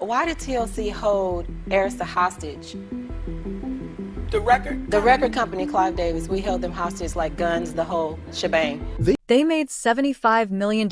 Why did TLC hold Arista hostage? The record? The record company, Clive Davis, we held them hostage like guns, the whole shebang. They made $75 million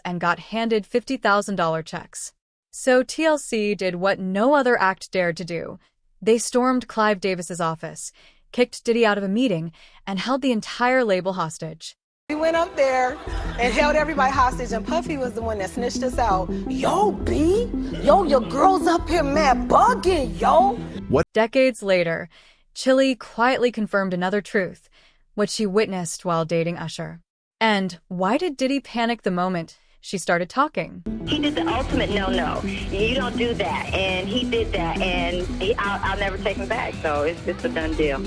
and got handed $50,000 checks. So TLC did what no other act dared to do. They stormed Clive Davis's office, kicked Diddy out of a meeting, and held the entire label hostage. We went up there and held everybody hostage, and Puffy was the one that snitched us out. Yo, B, yo, your girl's up here mad bugging, yo. What? Decades later, Chilli quietly confirmed another truth, what she witnessed while dating Usher. And why did Diddy panic the moment she started talking? He did the ultimate no-no. You don't do that, and he did that, and I'll never take him back, so it's a done deal.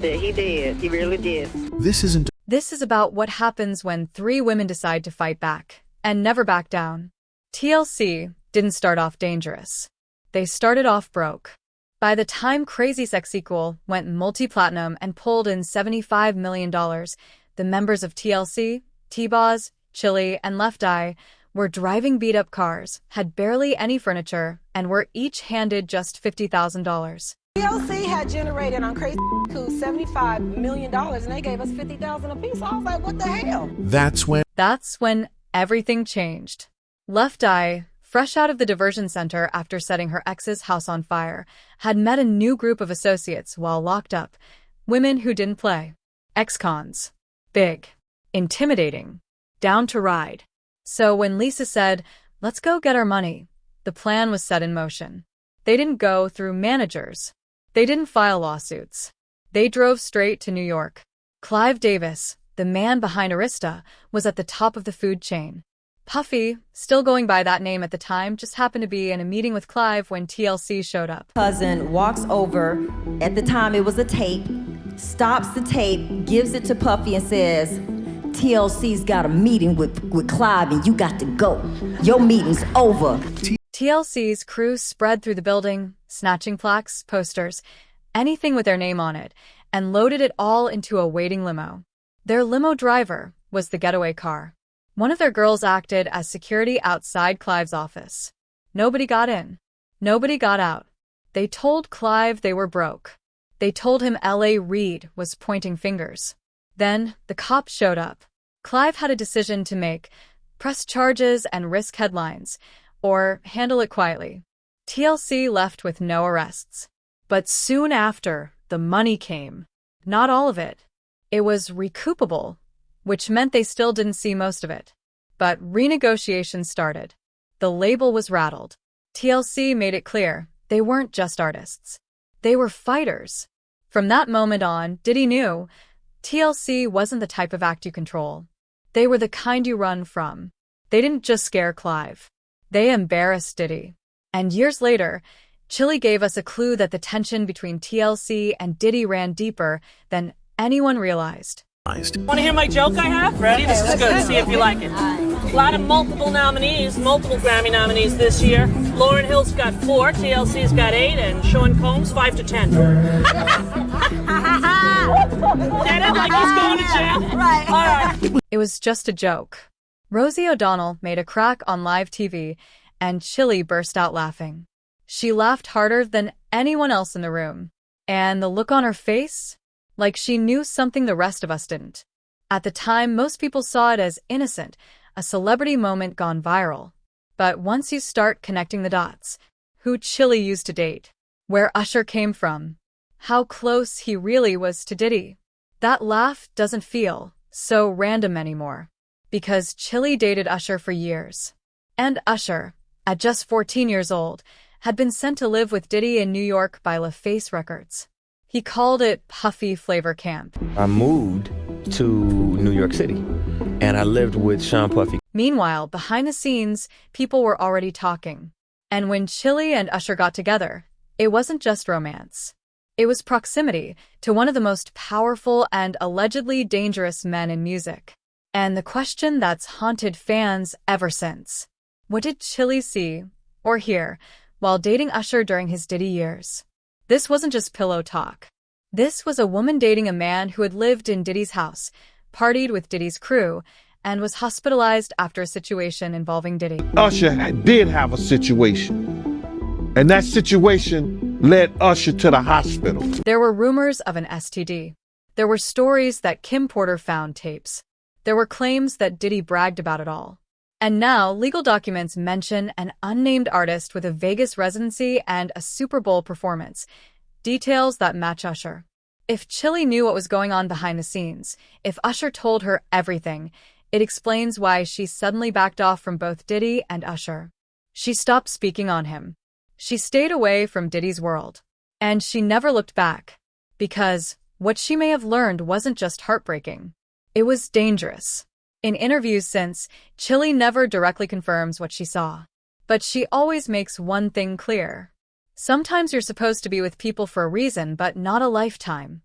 He did. He really did. This is about what happens when three women decide to fight back and never back down. TLC didn't start off dangerous. They started off broke. By the time Crazy Sex sequel went multi-platinum and pulled in $75 million, the members of TLC, T-Boz, Chilli, and Left Eye were driving beat-up cars, had barely any furniture, and were each handed just $50,000. TLC had generated on Crazy $75 million, and they gave us $50,000 apiece. I was like, what the hell? That's when everything changed. Left Eye, fresh out of the diversion center after setting her ex's house on fire, had met a new group of associates while locked up. Women who didn't play. Ex-cons. Big. Intimidating. Down to ride. So when Lisa said, let's go get our money, the plan was set in motion. They didn't go through managers. They didn't file lawsuits. They drove straight to New York. Clive Davis, the man behind Arista, was at the top of the food chain. Puffy, still going by that name at the time, just happened to be in a meeting with Clive when TLC showed up. Cousin walks over, at the time it was a tape, stops the tape, gives it to Puffy and says, TLC's got a meeting with Clive and you got to go. Your meeting's over. TLC's crew spread through the building, snatching plaques, posters, anything with their name on it, and loaded it all into a waiting limo. Their limo driver was the getaway car. One of their girls acted as security outside Clive's office. Nobody got in. Nobody got out. They told Clive they were broke. They told him L.A. Reid was pointing fingers. Then the cops showed up. Clive had a decision to make: press charges and risk headlines, or handle it quietly. TLC left with no arrests. But soon after, the money came. Not all of it. It was recoupable, which meant they still didn't see most of it. But renegotiations started. The label was rattled. TLC made it clear they weren't just artists. They were fighters. From that moment on, Diddy knew TLC wasn't the type of act you control. They were the kind you run from. They didn't just scare Clive. They embarrassed Diddy. And years later, Chilli gave us a clue that the tension between TLC and Diddy ran deeper than anyone realized. Want to hear my joke I have? Ready? This is good. See if you like it. A lot of multiple nominees, multiple Grammy nominees this year. Lauryn Hill's got 4, TLC's got 8, and Sean Combs 5 to 10. Get it? Like he's going to jail? Right. All right. It was just a joke. Rosie O'Donnell made a crack on live TV, and Chilli burst out laughing. She laughed harder than anyone else in the room. And the look on her face? Like she knew something the rest of us didn't. At the time, most people saw it as innocent, a celebrity moment gone viral. But once you start connecting the dots, who Chilli used to date, where Usher came from, how close he really was to Diddy, that laugh doesn't feel so random anymore. Because Chilli dated Usher for years. And Usher, at just 14 years old, had been sent to live with Diddy in New York by LaFace Records. He called it Puffy Flavor Camp. I moved to New York City, and I lived with Sean Puffy. Meanwhile, behind the scenes, people were already talking. And when Chilli and Usher got together, it wasn't just romance. It was proximity to one of the most powerful and allegedly dangerous men in music. And the question that's haunted fans ever since: what did Chilli see or hear while dating Usher during his Diddy years? This wasn't just pillow talk. This was a woman dating a man who had lived in Diddy's house, partied with Diddy's crew, and was hospitalized after a situation involving Diddy. Usher did have a situation And that situation led Usher to the hospital. There were rumors of an STD. There were stories that Kim Porter found tapes. There were claims that Diddy bragged about it all. And now, legal documents mention an unnamed artist with a Vegas residency and a Super Bowl performance. Details that match Usher. If Chilli knew what was going on behind the scenes, if Usher told her everything, it explains why she suddenly backed off from both Diddy and Usher. She stopped speaking on him. She stayed away from Diddy's world. And she never looked back. Because what she may have learned wasn't just heartbreaking. It was dangerous. In interviews since, Chilli never directly confirms what she saw. But she always makes one thing clear. Sometimes you're supposed to be with people for a reason, but not a lifetime.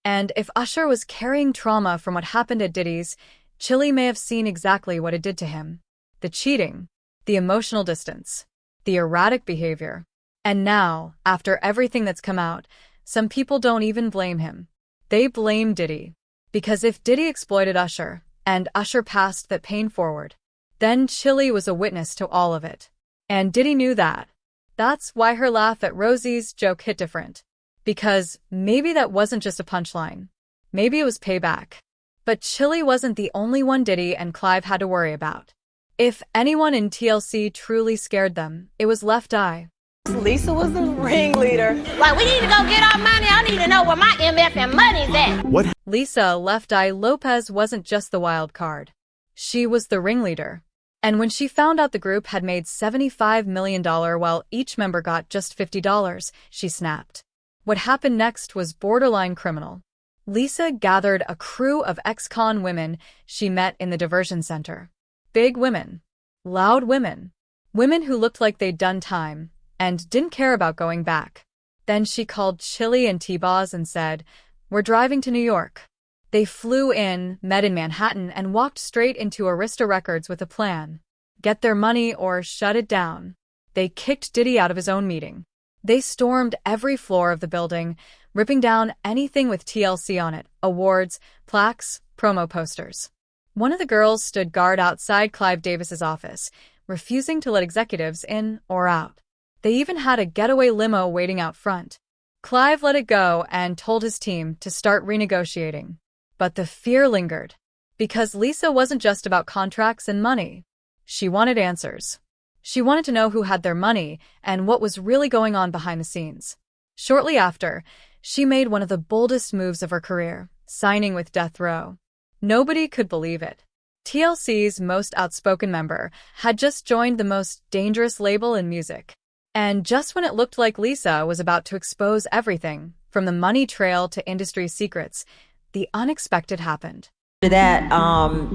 And if Usher was carrying trauma from what happened at Diddy's, Chilli may have seen exactly what it did to him. The cheating, the emotional distance, the erratic behavior. And now, after everything that's come out, some people don't even blame him. They blame Diddy. Because if Diddy exploited Usher, and Usher passed that pain forward, then Chilli was a witness to all of it. And Diddy knew that. That's why her laugh at Rosie's joke hit different. Because maybe that wasn't just a punchline. Maybe it was payback. But Chilli wasn't the only one Diddy and Clive had to worry about. If anyone in TLC truly scared them, it was Left Eye. Lisa was the ringleader. Like, we need to go get our money. I need to know where my MFN money's at. What? Lisa Left Eye Lopez wasn't just the wild card. She was the ringleader. And when she found out the group had made $75 million while each member got just $50, she snapped. What happened next was borderline criminal. Lisa gathered a crew of ex-con women she met in the diversion center. Big women. Loud women. Women who looked like they'd done time and didn't care about going back. Then she called Chilli and T-Boz and said, "We're driving to New York." They flew in, met in Manhattan, and walked straight into Arista Records with a plan. Get their money or shut it down. They kicked Diddy out of his own meeting. They stormed every floor of the building, ripping down anything with TLC on it, awards, plaques, promo posters. One of the girls stood guard outside Clive Davis's office, refusing to let executives in or out. They even had a getaway limo waiting out front. Clive let it go and told his team to start renegotiating. But the fear lingered. Because Lisa wasn't just about contracts and money. She wanted answers. She wanted to know who had their money and what was really going on behind the scenes. Shortly after, she made one of the boldest moves of her career, signing with Death Row. Nobody could believe it. TLC's most outspoken member had just joined the most dangerous label in music. And just when it looked like Lisa was about to expose everything, from the money trail to industry secrets, the unexpected happened. After that,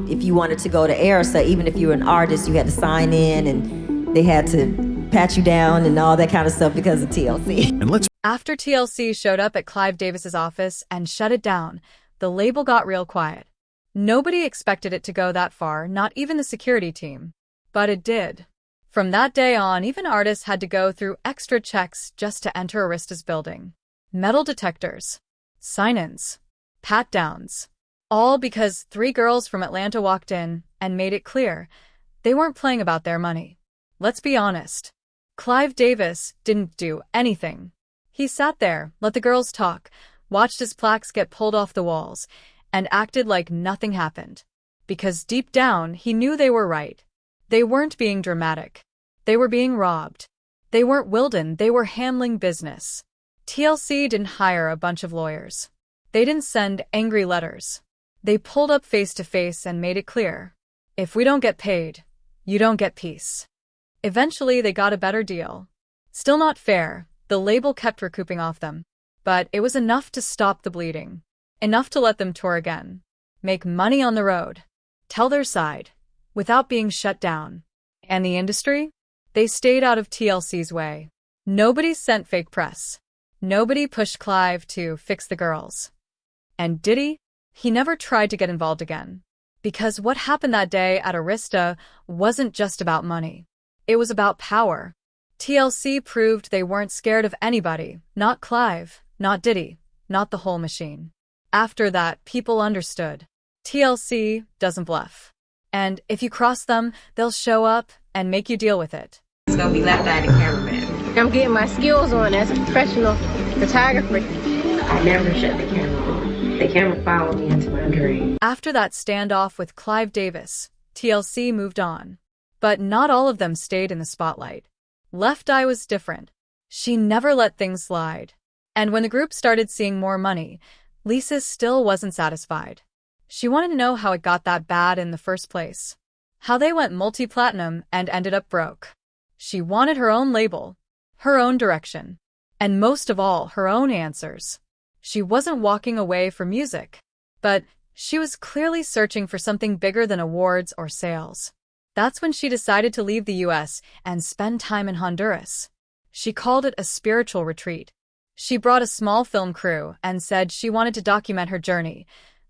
if you wanted to go to Arista, even if you were an artist, you had to sign in and they had to pat you down and all that kind of stuff because of TLC. After TLC showed up at Clive Davis's office and shut it down, the label got real quiet. Nobody expected it to go that far, not even the security team. But it did. From that day on, even artists had to go through extra checks just to enter Arista's building. Metal detectors, sign-ins, pat-downs. All because 3 girls from Atlanta walked in and made it clear they weren't playing about their money. Let's be honest. Clive Davis didn't do anything. He sat there, let the girls talk, watched his plaques get pulled off the walls, and acted like nothing happened. Because deep down, he knew they were right. They weren't being dramatic. They were being robbed. They weren't Wilden, they were handling business. TLC didn't hire a bunch of lawyers. They didn't send angry letters. They pulled up face to face and made it clear. If we don't get paid, you don't get peace. Eventually, they got a better deal. Still not fair, the label kept recouping off them. But it was enough to stop the bleeding. Enough to let them tour again. Make money on the road. Tell their side. Without being shut down. And the industry? They stayed out of TLC's way. Nobody sent fake press. Nobody pushed Clive to fix the girls. And Diddy? He never tried to get involved again. Because what happened that day at Arista wasn't just about money. It was about power. TLC proved they weren't scared of anybody, not Clive, not Diddy, not the whole machine. After that, people understood. TLC doesn't bluff. And if you cross them, they'll show up and make you deal with it. It's gonna be Left Eye the cameraman. I'm getting my skills on as a professional photographer. I never shut the camera on. The camera followed me into my dream. After that standoff with Clive Davis, TLC moved on. But not all of them stayed in the spotlight. Left Eye was different. She never let things slide. And when the group started seeing more money, Lisa still wasn't satisfied. She wanted to know how it got that bad in the first place. How they went multi-platinum and ended up broke. She wanted her own label, her own direction, and most of all, her own answers. She wasn't walking away from music, but she was clearly searching for something bigger than awards or sales. That's when she decided to leave the US and spend time in Honduras. She called it a spiritual retreat. She brought a small film crew and said she wanted to document her journey,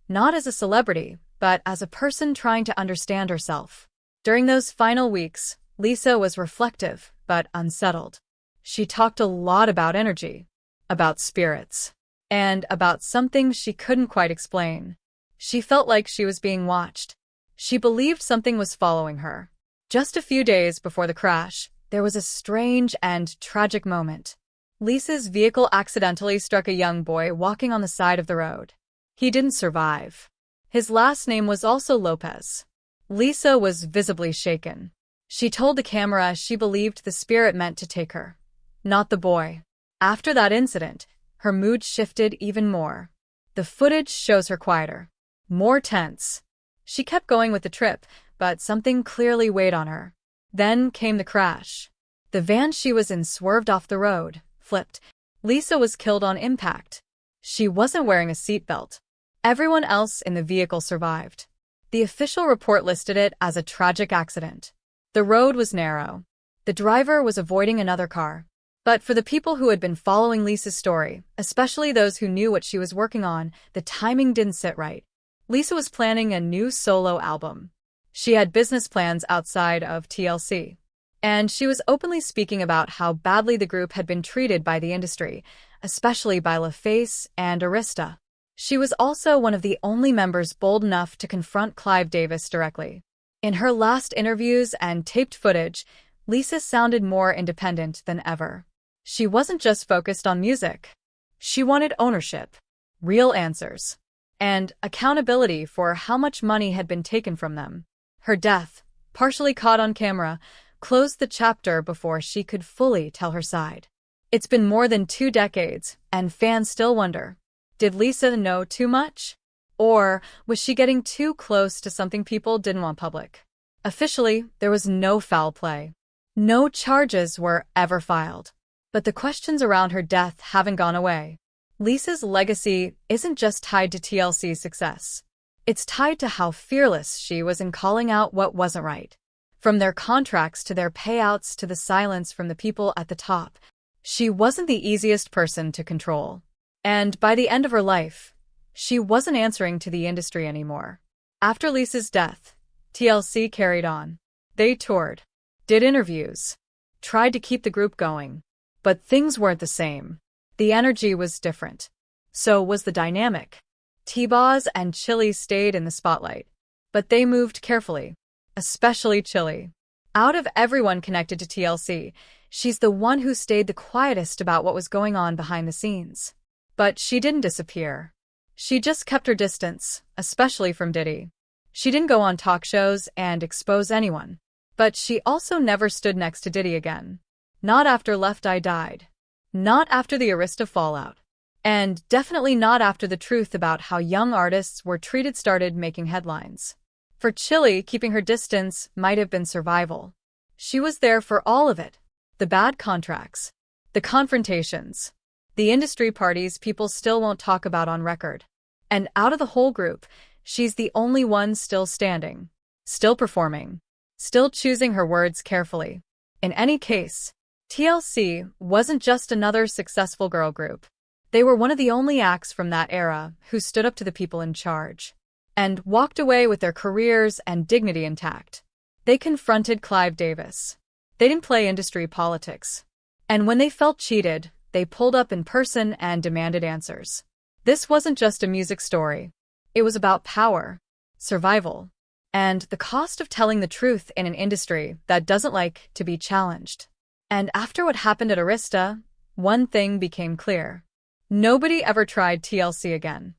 not as a celebrity, but as a person trying to understand herself. During those final weeks, Lisa was reflective but unsettled. She talked a lot about energy, about spirits, and about something she couldn't quite explain. She felt like she was being watched. She believed something was following her. Just a few days before the crash, there was a strange and tragic moment. Lisa's vehicle accidentally struck a young boy walking on the side of the road. He didn't survive. His last name was also Lopez. Lisa was visibly shaken. She told the camera she believed the spirit meant to take her, not the boy. After that incident, her mood shifted even more. The footage shows her quieter, more tense. She kept going with the trip, but something clearly weighed on her. Then came the crash. The van she was in swerved off the road, flipped. Lisa was killed on impact. She wasn't wearing a seatbelt. Everyone else in the vehicle survived. The official report listed it as a tragic accident. The road was narrow. The driver was avoiding another car. But for the people who had been following Lisa's story, especially those who knew what she was working on, the timing didn't sit right. Lisa was planning a new solo album. She had business plans outside of TLC. And she was openly speaking about how badly the group had been treated by the industry, especially by LaFace and Arista. She was also one of the only members bold enough to confront Clive Davis directly. In her last interviews and taped footage, Lisa sounded more independent than ever. She wasn't just focused on music. She wanted ownership, real answers, and accountability for how much money had been taken from them. Her death, partially caught on camera, closed the chapter before she could fully tell her side. It's been more than 2 decades, and fans still wonder, did Lisa know too much? Or was she getting too close to something people didn't want public? Officially, there was no foul play. No charges were ever filed. But the questions around her death haven't gone away. Lisa's legacy isn't just tied to TLC's success. It's tied to how fearless she was in calling out what wasn't right. From their contracts to their payouts to the silence from the people at the top, she wasn't the easiest person to control. And by the end of her life, she wasn't answering to the industry anymore. After Lisa's death, TLC carried on. They toured, did interviews, tried to keep the group going. But things weren't the same. The energy was different. So was the dynamic. T-Boz and Chilli stayed in the spotlight. But they moved carefully. Especially Chilli. Out of everyone connected to TLC, she's the one who stayed the quietest about what was going on behind the scenes. But she didn't disappear. She just kept her distance, especially from Diddy. She didn't go on talk shows and expose anyone. But she also never stood next to Diddy again. Not after Left Eye died. Not after the Arista fallout. And definitely not after the truth about how young artists were treated started making headlines. For Chilli, keeping her distance might have been survival. She was there for all of it. The bad contracts. The confrontations. The industry parties people still won't talk about on record. And out of the whole group, she's the only one still standing. Still performing. Still choosing her words carefully. In any case, TLC wasn't just another successful girl group. They were one of the only acts from that era who stood up to the people in charge and walked away with their careers and dignity intact. They confronted Clive Davis. They didn't play industry politics. And when they felt cheated, they pulled up in person and demanded answers. This wasn't just a music story. It was about power, survival, and the cost of telling the truth in an industry that doesn't like to be challenged. And after what happened at Arista, one thing became clear. Nobody ever tried TLC again.